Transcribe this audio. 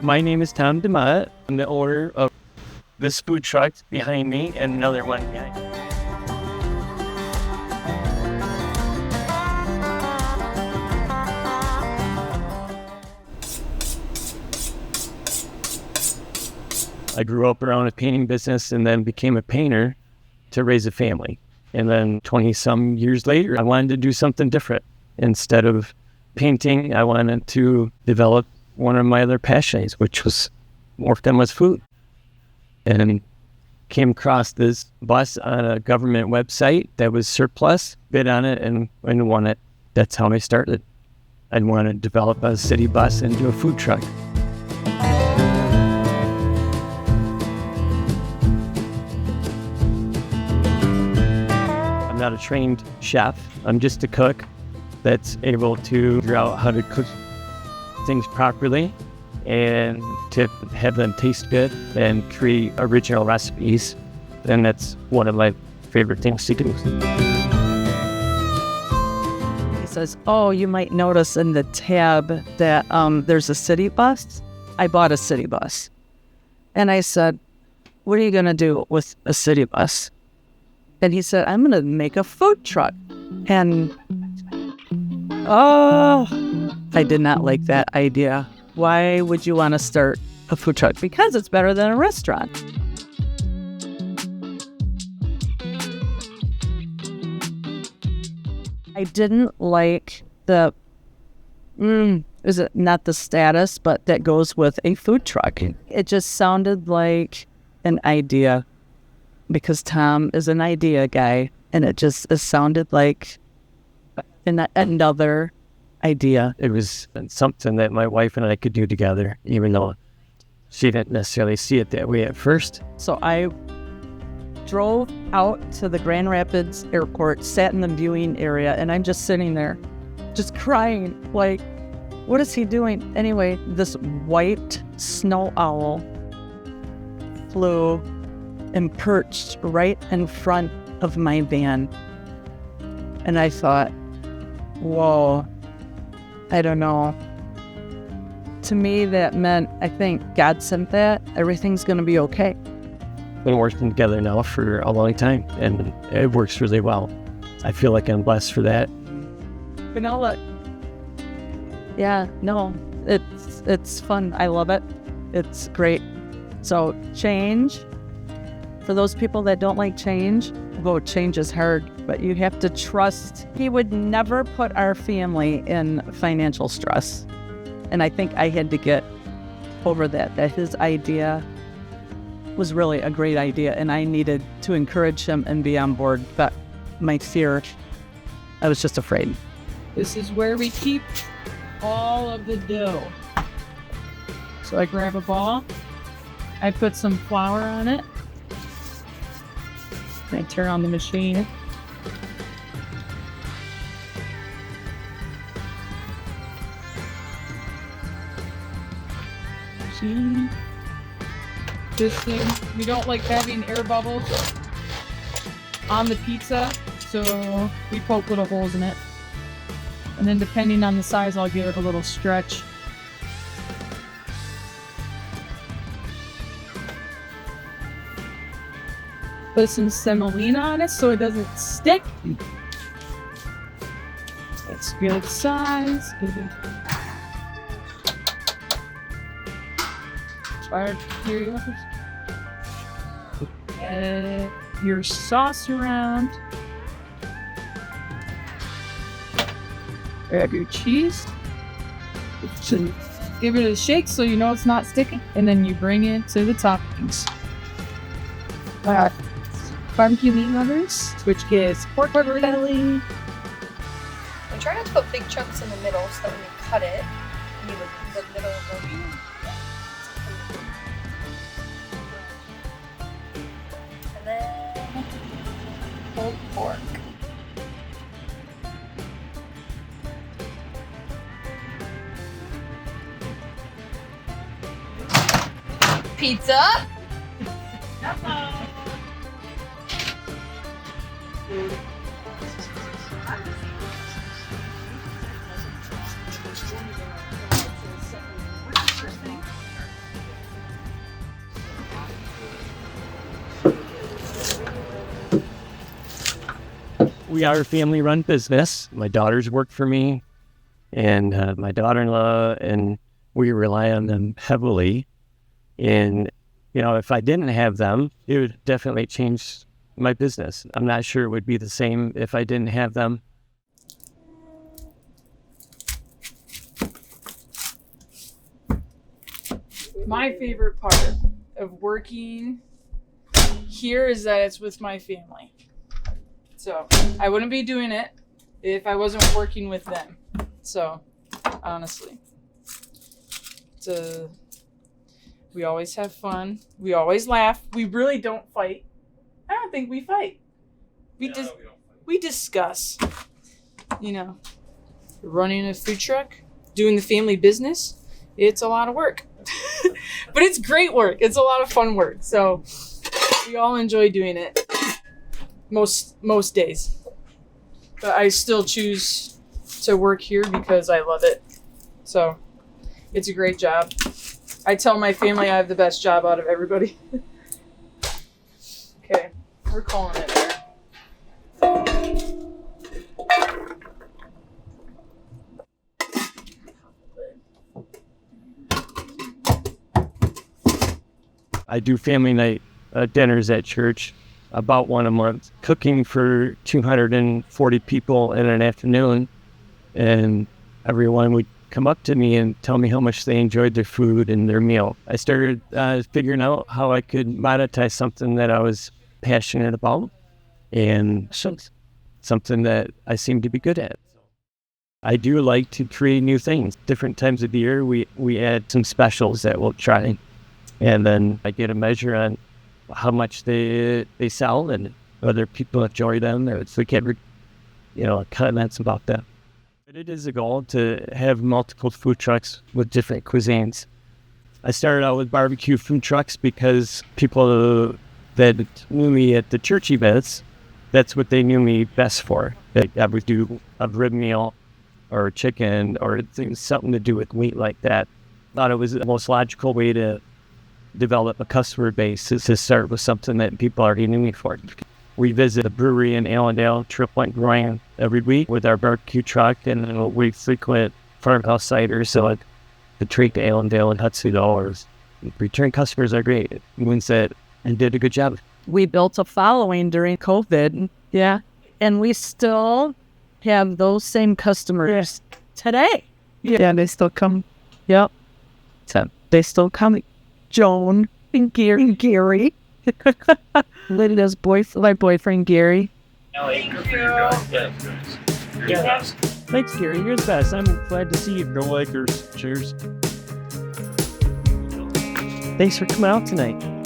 My name is Tom DeMott. I'm the owner of this food truck behind me and another one behind me. I grew up around a painting business and then became a painter to raise a family. And then 20-some years later, I wanted to do something different. Instead of painting, I wanted to develop one of my other passions, which was morphed in was food. And came across this bus on a government website that was surplus, bid on it, and won it. That's how I started. I wanted to develop a city bus into a food truck. I'm not a trained chef. I'm just a cook that's able to figure out how to cook things properly and to have them taste good and create original recipes. And that's one of my favorite things to do. He says, oh, you might notice in the tab that there's a city bus. I bought a city bus. And I said, what are you going to do with a city bus? And he said, I'm going to make a food truck. And, I did not like that idea. Why would you want to start a food truck? Because it's better than a restaurant. I didn't like the, is it not the status, but that goes with a food truck. It just sounded like an idea. Because Tom is an idea guy, and it sounded like another idea. It was something that my wife and I could do together, even though she didn't necessarily see it that way at first. So I drove out to the Grand Rapids airport, sat in the viewing area, and I'm just sitting there, just crying, like, what is he doing? Anyway, this white snow owl flew and perched right in front of my van. And I thought, whoa, I don't know. To me, that meant, I think God sent that. Everything's going to be okay. Been working together now for a long time, and it works really well. I feel like I'm blessed for that. Vanilla. Yeah, no, it's fun. I love it. It's great. So change. For those people that don't like change, change is hard, but you have to trust. He would never put our family in financial stress. And I think I had to get over that his idea was really a great idea, and I needed to encourage him and be on board. But my fear, I was just afraid. This is where we keep all of the dough. So I grab a ball, I put some flour on it, I turn on the machine. See? This thing, we don't like having air bubbles on the pizza, so we poke little holes in it. And then depending on the size, I'll give it a little stretch. Put some semolina on it so it doesn't stick. That's good size. Add your sauce around. Grab your cheese. Give it a shake so you know it's not sticking. And then you bring it to the toppings. Barbecue meat lovers, which is pork belly. And try not to put big chunks in the middle so that when you cut it, the middle will be. And then pulled pork. Pizza. We are a family-run business. My daughters work for me, and my daughter-in-law, and we rely on them heavily. And, if I didn't have them, it would definitely change my business. I'm not sure it would be the same if I didn't have them. My favorite part of working here is that it's with my family. So I wouldn't be doing it if I wasn't working with them. So honestly, we always have fun. We always laugh. We really don't fight. I don't think we fight. We discuss. Running a food truck, doing the family business, it's a lot of work. But it's great work. It's a lot of fun work. So we all enjoy doing it most days. But I still choose to work here because I love it. So it's a great job. I tell my family I have the best job out of everybody. Okay, we're calling it there. I do family night dinners at church, about one a month, cooking for 240 people in an afternoon. And everyone would come up to me and tell me how much they enjoyed their food and their meal. I started figuring out how I could monetize something that I was passionate about and something that I seem to be good at. I do like to create new things. Different times of the year, we add some specials that we'll try. And then I get a measure on how much they sell and whether people enjoy them. It's like every, comments about that. But it is a goal to have multiple food trucks with different cuisines. I started out with barbecue food trucks because people that knew me at the church events, that's what they knew me best for. I would do a rib meal or chicken or things, something to do with meat like that. Thought it was the most logical way to develop a customer base is to start with something that people already knew me for. We visit a brewery in Allendale, Triple Point Growing, every week with our barbecue truck, and then we frequent farmhouse ciders, so like the Treat to Allendale and Hudson Dollars. Return customers are great. It means that I did a good job. We built a following during COVID. Yeah. And we still have those same customers today. Yeah, they still come. Yep. So they still come. Joan and Gary. Linda's my boyfriend Gary. Thank you. Yeah. Thanks, Gary. You're the best. I'm glad to see you. Go Lakers. Cheers. Thanks for coming out tonight.